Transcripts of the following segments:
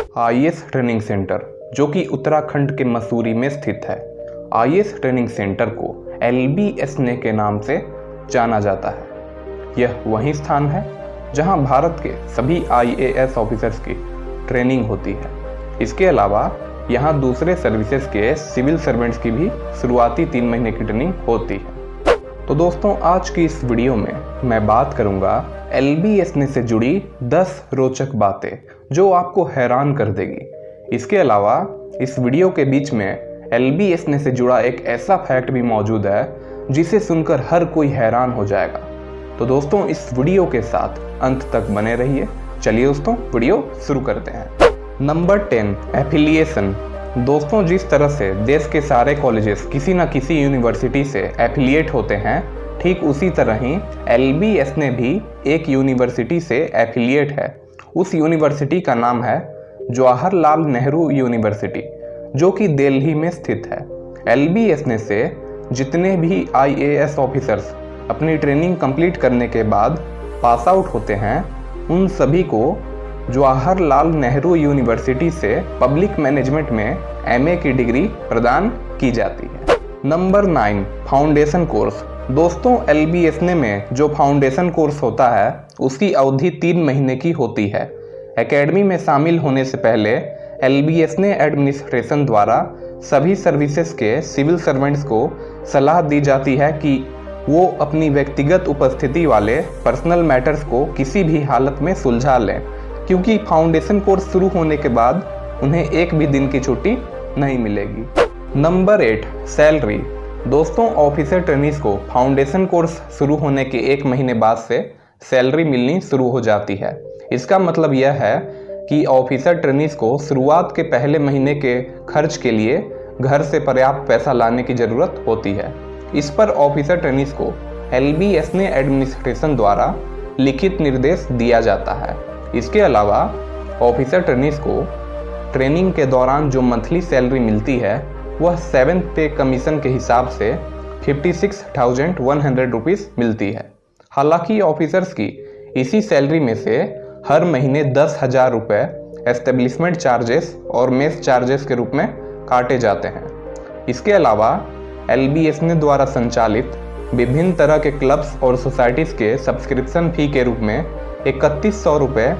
IAS training centre जो कि उत्तराखंड के मसूरी में स्थित है। आईएएस ट्रेनिंग सेंटर को LBSNA के नाम से जाना जाता है। यह वही स्थान है जहां भारत के सभी IAS ऑफिसर्स की ट्रेनिंग होती है। इसके अलावा यहां दूसरे सर्विसेज के सिविल सर्वेंट्स की भी शुरुआती 3 महीने की ट्रेनिंग होती है। तो दोस्तों, आज की इस वीडियो में मैं बात करूंगा LBSNA से जुड़ी 10 रोचक बातें जो आपको हैरान कर देगी। इसके अलावा इस वीडियो के बीच में LBSNA से जुड़ा एक ऐसा फैक्ट भी मौजूद है जिसे सुनकर हर कोई हैरान हो जाएगा। तो दोस्तों, इस वीडियो के साथ अंत तक बने रहिए। चलिए दोस्तों, वीडियो शुरू करते हैं। Number 10, affiliation. दोस्तों, जिस तरह से देश के सारे कॉलेजेस किसी न किसी यूनिवर्सिटी से एफिलिएट होते हैं, ठीक उसी तरह ही LBSNA भी एक यूनिवर्सिटी से एफिलिएट है। उस यूनिवर्सिटी का नाम है जवाहरलाल नेहरू यूनिवर्सिटी, जो कि दिल्ली में स्थित है। LBSNA से जितने भी IAS ऑफिसर्स अपनी ट्रेनिंग कंप्लीट करने के बाद पास आउट होते हैं, उन सभी को जवाहरलाल नेहरू यूनिवर्सिटी से पब्लिक मैनेजमेंट में MA की डिग्री प्रदान की जाती है। Number 9, foundation course. दोस्तों, LBSNA में जो फाउंडेशन कोर्स होता है उसकी अवधि 3 महीने की होती है। एकेडमी में शामिल होने से पहले LBSNA एडमिनिस्ट्रेशन द्वारा सभी सर्विसेज के सिविल सर्वेंट्स को सलाह दी जाती है कि वो अपनी व्यक्तिगत उपस्थिति वाले पर्सनल मैटर्स को किसी भी हालत में सुलझा लें, क्योंकि फाउंडेशन कोर्स शुरू होने के बाद उन्हें एक भी दिन की छुट्टी नहीं मिलेगी। Number 8, salary. दोस्तों, ऑफिसर ट्रेनीज को फाउंडेशन कोर्स शुरू होने के 1 महीने बाद से सैलरी मिलनी शुरू हो जाती है। इसका मतलब यह है कि ऑफिसर ट्रेनीज को शुरुआत के पहले महीने के खर्च के लिए घर से पर्याप्त पैसा लाने की जरूरत होती है। इस पर ऑफिसर ट्रेनीज को LBSNA एडमिनिस्ट्रेशन द्वारा लिखित निर्देश दिया जाता है। इसके अलावा ऑफिसर ट्रेनीज को ट्रेनिंग के दौरान जो मंथली सैलरी मिलती है वह 7th पे कमीशन के हिसाब से 56,100 रुपीज़ मिलती है। हालांकि ऑफिसर्स की इसी सैलरी में से हर महीने 10,000 रुपये एस्टेब्लिशमेंट चार्जेस और मेस चार्जेस के रूप में काटे जाते हैं। इसके अलावा LBSNA द्वारा संचालित विभिन्न तरह के क्लब्स और सोसाइटीज़ के सब्सक्रिप्शन फी के रूप में 3100 रुपये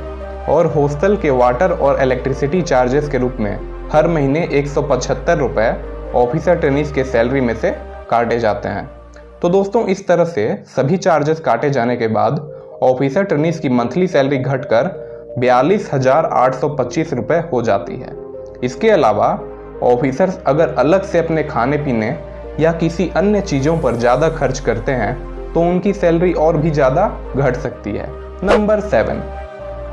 और हॉस्टल के वाटर और इलेक्ट्रिसिटी चार्जेस के रूप में हर महीने 175 रुपये ऑफिसर ट्रेनीज के सैलरी में से काटे जाते हैं। तो दोस्तों, इस तरह से सभी चार्जेस काटे जाने के बाद ऑफिसर ट्रेनीज की मंथली सैलरी घटकर 42,825 रुपये हो जाती है। इसके अलावा ऑफिसर्स अगर अलग से अपने खाने पीने या किसी अन्य चीज़ों पर ज़्यादा खर्च करते हैं तो उनकी सैलरी और भी ज़्यादा घट सकती है। नंबर 7,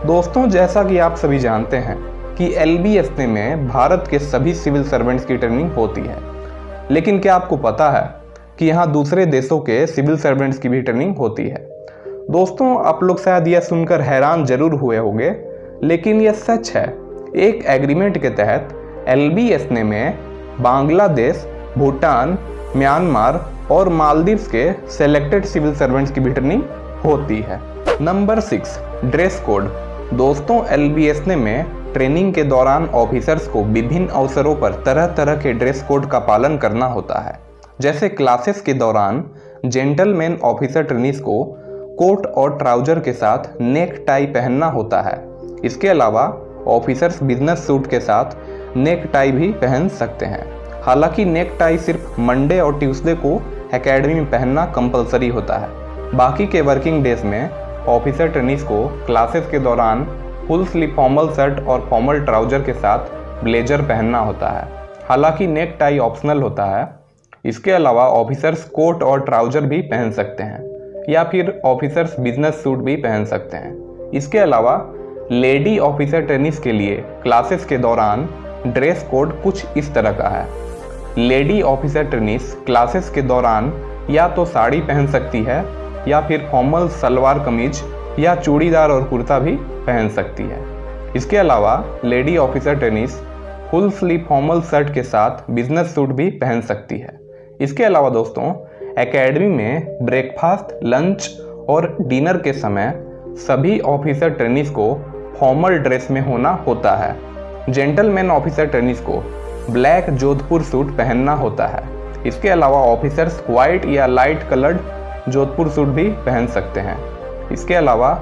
दोस्तों, जैसा कि आप सभी जानते हैं कि LBSNA में भारत के सभी सिविल सर्वेंट्स की ट्रेनिंग होती है, लेकिन क्या आपको पता है कि यहाँ दूसरे देशों के सिविल सर्वेंट्स की भी ट्रेनिंग होती है? दोस्तों, आप लोग शायद यह सुनकर हैरान जरूर हुए होंगे, लेकिन यह सच है। एक एग्रीमेंट के तहत LBSNA में बांग्लादेश, भूटान, म्यांमार और मालदीव्स के सेलेक्टेड सिविल सर्वेंट्स की भी ट्रेनिंग होती है। Number 6, dress code. दोस्तों, LBSNA में ट्रेनिंग के दौरान ऑफिसर्स को विभिन्न अवसरों पर तरह तरह के ड्रेस कोड का पालन करना होता है। जैसे क्लासेस के दौरान जेंटलमैन ऑफिसर ट्रेनीज को कोट और ट्राउजर के साथ नेक टाई पहनना होता है। इसके अलावा ऑफिसर्स बिजनेस सूट के साथ नेक टाई भी पहन सकते हैं। हालांकि नेक टाई सिर्फ मंडे और ट्यूसडे को एकेडमी में पहनना कंपलसरी होता है। बाकी के वर्किंग डेज में ऑफिसर ट्रेनीज को क्लासेस के दौरान फुल स्लीव फॉर्मल शर्ट और फॉर्मल ट्राउजर के साथ ब्लेजर पहनना होता है। हालांकि नेक टाई ऑप्शनल होता है। इसके अलावा ऑफिसर्स कोट और ट्राउजर भी पहन सकते हैं या फिर ऑफिसर्स बिजनेस सूट भी पहन सकते हैं। इसके अलावा लेडी ऑफिसर ट्रेनीज के लिए क्लासेस के दौरान ड्रेस कोड कुछ इस तरह का है। लेडी ऑफिसर ट्रेनीज क्लासेस के दौरान या तो साड़ी पहन सकती है या फिर फॉर्मल सलवार कमीज या चूड़ीदार और कुर्ता भी पहन सकती है। इसके अलावा lady officer trainees full sleeve formal shirt के साथ बिजनेस सूट भी पहन सकती है। इसके अलावा दोस्तों, एकेडमी में ब्रेकफास्ट, लंच और डिनर के समय सभी ऑफिसर ट्रेनीज को फॉर्मल ड्रेस में होना होता है। जेंटलमैन ऑफिसर ट्रेनीज को ब्लैक जोधपुर सूट पहनना होता है। इसके अलावा ऑफिसर्स व्हाइट या लाइट कलर्ड जोधपुर सूट भी पहन सकते हैं। इसके अलावा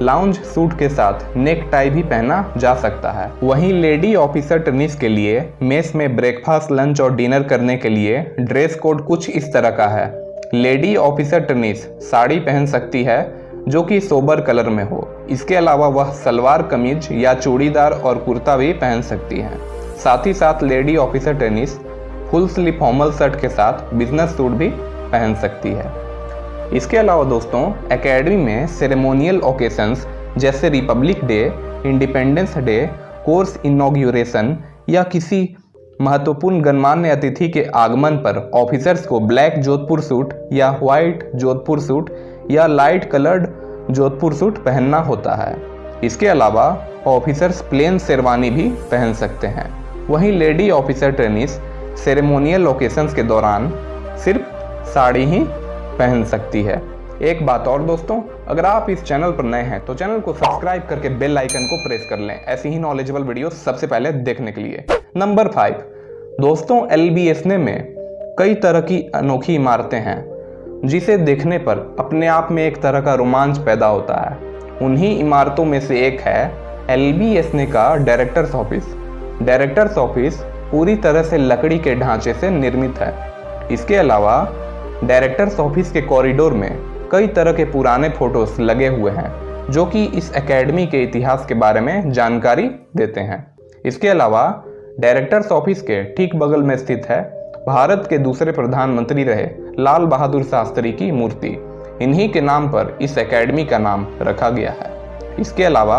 लाउंज सूट के साथ नेक टाई भी पहना जा सकता है। वहीं लेडी ऑफिसर ट्रेनीज के लिए मेस में ब्रेकफास्ट, लंच और डिनर करने के लिए ड्रेस कोड कुछ इस तरह का है। लेडी ऑफिसर ट्रेनीज साड़ी पहन सकती है जो कि सोबर कलर में हो। इसके अलावा वह सलवार कमीज या चूड़ीदार और कुर्ता भी पहन सकती हैं। साथ ही साथ lady officer trainees full sleeve formal shirt के साथ बिजनेस सूट भी पहन सकती है। इसके अलावा दोस्तों, एकेडमी में सेरेमोनियल ओकेशंस जैसे Republic day, independence day, course inauguration या किसी महत्वपूर्ण गणमान्य अतिथि के आगमन पर ऑफिसर्स को ब्लैक जोधपुर सूट या व्हाइट जोधपुर सूट या लाइट कलर्ड जोधपुर सूट पहनना होता है। इसके अलावा ऑफिसर्स प्लेन शेरवानी भी पहन सकते हैं। वहीं lady officer trainees ceremonial occasions के दौरान सिर्फ साड़ी ही पहन सकती है। एक बात और दोस्तों, अगर आप इस चैनल पर नए हैं तो चैनल को सब्सक्राइब करके बेल आइकन को प्रेस कर लें ऐसी ही नॉलेजेबल वीडियो सबसे पहले देखने के लिए। नंबर 5 दोस्तों, LBSNA में कई तरह की अनोखी इमारतें हैं जिसे देखने पर अपने आप में एक तरह का रोमांच पैदा होता है। उन्हीं इमारतों में से एक है LBSNA का डायरेक्टर्स ऑफिस। डायरेक्टर्स ऑफिस पूरी तरह से लकड़ी के ढांचे से निर्मित है। इसके अलावा डायरेक्टर्स ऑफिस के कॉरिडोर में कई तरह के पुराने फोटोज लगे हुए हैं जो कि इस एकेडमी के इतिहास के बारे में जानकारी देते हैं। इसके अलावा डायरेक्टर्स ऑफिस के ठीक बगल में स्थित है भारत के दूसरे प्रधानमंत्री रहे लाल बहादुर शास्त्री की मूर्ति। इन्हीं के नाम पर इस एकेडमी का नाम रखा गया है। इसके अलावा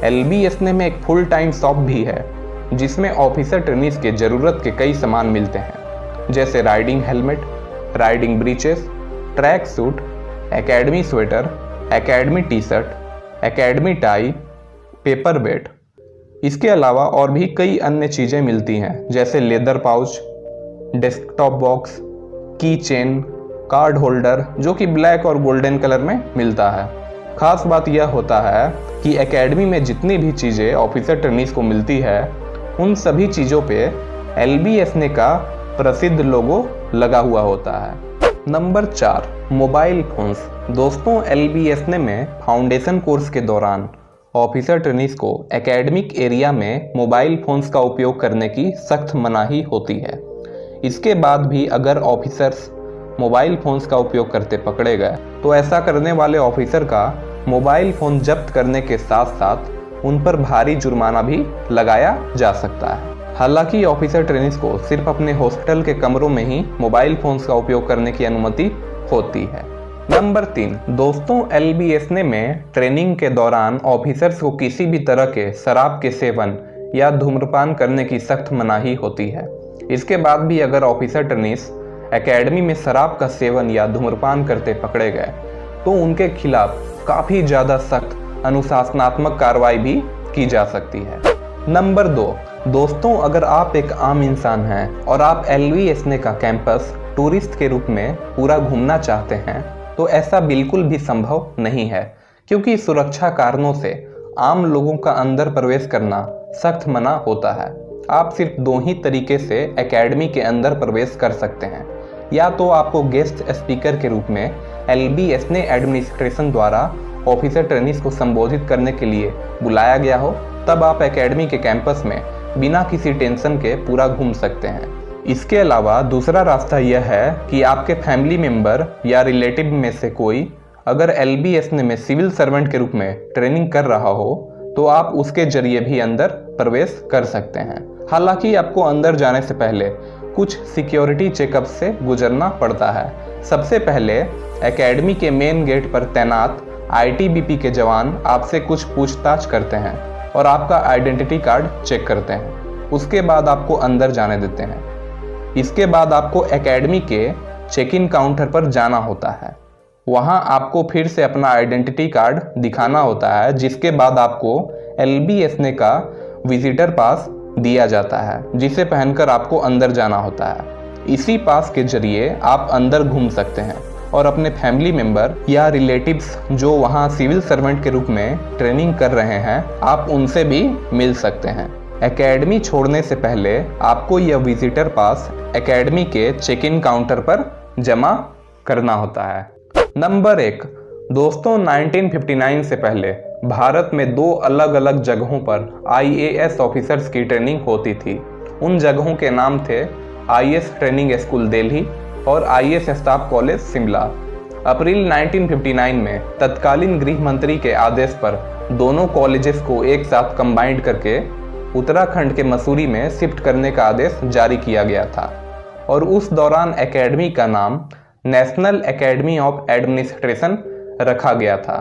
LBSNA में एक फुल टाइम शॉप भी है जिसमें ऑफिसर ट्रेनीज के जरूरत के कई सामान मिलते हैं जैसे riding helmet, riding breeches, tracksuit, academy sweater, academy T shirt, academy tie, paperweight. इसके अलावा और भी कई अन्य चीज़ें मिलती हैं जैसे लेदर पाउच, डेस्कटॉप बॉक्स, की चेन, कार्ड होल्डर जो कि ब्लैक और गोल्डन कलर में मिलता है। खास बात यह होता है कि एकेडमी में जितनी भी चीज़ें ऑफिसर ट्रेनीज को मिलती है उन सभी चीज़ों पे LBSNA का प्रसिद्ध लोगो लगा हुआ होता है। Number 4 mobile phones. दोस्तों, LBSNA में फाउंडेशन कोर्स के दौरान ऑफिसर ट्रेनीज को एकेडमिक एरिया में मोबाइल फोन्स का उपयोग करने की सख्त मनाही होती है। इसके बाद भी अगर ऑफिसर्स मोबाइल फोन्स का उपयोग करते पकड़े गए तो ऐसा करने वाले ऑफिसर का मोबाइल फोन जब्त करने के साथ साथ उन पर भारी जुर्माना भी लगाया जा सकता है। हालांकि ऑफिसर ट्रेनीज को सिर्फ अपने हॉस्पिटल के कमरों में ही मोबाइल फोन्स का उपयोग करने की अनुमति होती है। नंबर 3 दोस्तों, LBSNA में ट्रेनिंग के दौरान ऑफिसर्स को किसी भी तरह के शराब के सेवन या धूम्रपान करने की सख्त मनाही होती है। इसके बाद भी अगर ऑफिसर ट्रेनीज एकेडमी में शराब का सेवन या धूम्रपान करते पकड़े गए तो उनके खिलाफ काफ़ी ज़्यादा सख्त अनुशासनात्मक कार्रवाई भी की जा सकती है। नंबर 2 दोस्तों, अगर आप एक आम इंसान हैं और आप LBSNA का कैंपस टूरिस्ट के रूप में पूरा घूमना चाहते हैं तो ऐसा बिल्कुल भी संभव नहीं है क्योंकि सुरक्षा कारणों से आम लोगों का अंदर प्रवेश करना सख्त मना होता है। आप सिर्फ 2 ही तरीके से एकेडमी के अंदर प्रवेश कर सकते हैं, या तो आपको गेस्ट स्पीकर के रूप में LBSNA एडमिनिस्ट्रेशन द्वारा ऑफिसर ट्रेनीज को संबोधित करने के लिए बुलाया गया हो, तब आप एकेडमी के कैंपस में बिना किसी टेंशन के पूरा घूम सकते हैं। इसके अलावा दूसरा रास्ता यह है कि आपके फैमिली मेंबर या रिलेटिव में से कोई अगर LBSNA में सिविल सर्वेंट के रूप में ट्रेनिंग कर रहा हो तो आप उसके जरिए भी अंदर प्रवेश कर सकते हैं। हालांकि आपको अंदर जाने से पहले कुछ सिक्योरिटी चेकअप से गुजरना पड़ता है। सबसे पहले एकेडमी के मेन गेट पर तैनात ITBP के जवान आपसे कुछ पूछताछ करते हैं और आपका आइडेंटिटी कार्ड चेक करते हैं। उसके बाद आपको अंदर जाने देते हैं। इसके बाद आपको एकेडमी के चेक इन काउंटर पर जाना होता है। वहां आपको फिर से अपना आइडेंटिटी कार्ड दिखाना होता है, जिसके बाद आपको LBSNA का विजिटर पास दिया जाता है जिसे पहनकर आपको अंदर जाना होता है। इसी पास के जरिए आप अंदर घूम सकते हैं और अपने फैमिली मेंबर या रिलेटिव्स जो वहां सिविल सर्वेंट के रूप में ट्रेनिंग कर रहे हैं आप उनसे भी मिल सकते हैं। एकेडमी छोड़ने से पहले आपको यह विजिटर पास एकेडमी के चेक इन काउंटर पर जमा करना होता है। नंबर 1, दोस्तों 1959 से पहले भारत में 2 अलग अलग जगहों पर IAS ऑफिसर्स की ट्रेनिंग होती थी। उन जगहों के नाम थे IAS ट्रेनिंग स्कूल दिल्ली और IAS स्टाफ कॉलेज शिमला। अप्रैल 1959 में तत्कालीन गृह मंत्री के आदेश पर दोनों कॉलेजेस को एक साथ कंबाइंड करके उत्तराखंड के मसूरी में शिफ्ट करने का आदेश जारी किया गया था और उस दौरान एकेडमी का नाम नेशनल एकेडमी ऑफ एडमिनिस्ट्रेशन रखा गया था।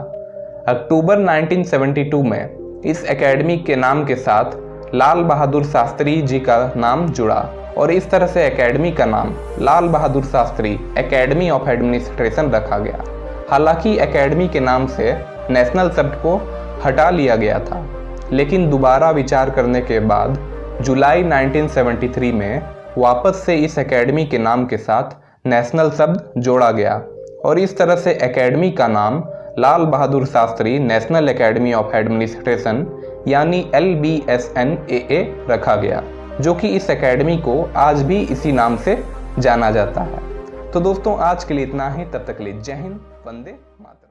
अक्टूबर 1972 में इस एकेडमी के नाम के साथ लाल बहादुर शास्त्री जी का नाम जुड़ा और इस तरह से एकेडमी का नाम Lal Bahadur Shastri academy of administration रखा गया। हालांकि एकेडमी के नाम से नेशनल शब्द को हटा लिया गया था, लेकिन दोबारा विचार करने के बाद जुलाई 1973 में वापस से इस एकेडमी के नाम के साथ नेशनल शब्द जोड़ा गया और इस तरह से एकेडमी का नाम Lal Bahadur Shastri national academy of administration यानी LBSNAA रखा गया, जो कि इस एकेडमी को आज भी इसी नाम से जाना जाता है। तो दोस्तों आज के लिए इतना ही, तब तक के लिए जय हिंद, वंदे मातरम।